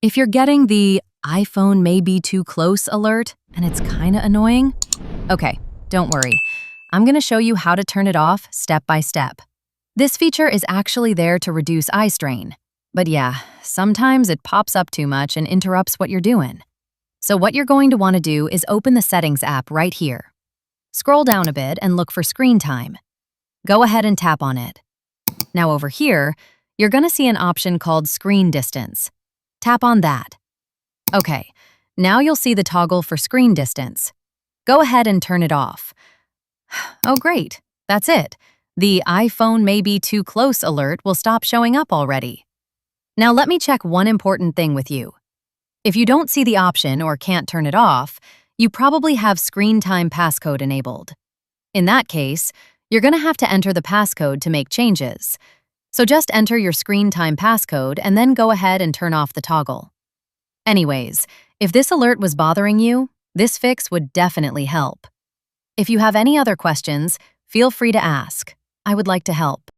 If you're getting the iPhone may be too close alert and it's kinda annoying, okay, don't worry. I'm gonna show you how to turn it off step by step. This feature is actually there to reduce eye strain. But yeah, sometimes it pops up too much and interrupts what you're doing. So what you're going to want to do is open the Settings app right here. Scroll down a bit and look for Screen Time. Go ahead and tap on it. Now over here, you're gonna see an option called Screen Distance. Tap on that. Okay, now you'll see the toggle for screen distance. Go ahead and turn it off. Oh great, that's it. The iPhone may be too close alert will stop showing up already. Now let me check one important thing with you. If you don't see the option or can't turn it off, you probably have Screen Time passcode enabled. In that case, you're gonna have to enter the passcode to make changes. So just enter your Screen Time passcode and then go ahead and turn off the toggle. Anyways, if this alert was bothering you, this fix would definitely help. If you have any other questions, feel free to ask. I would like to help.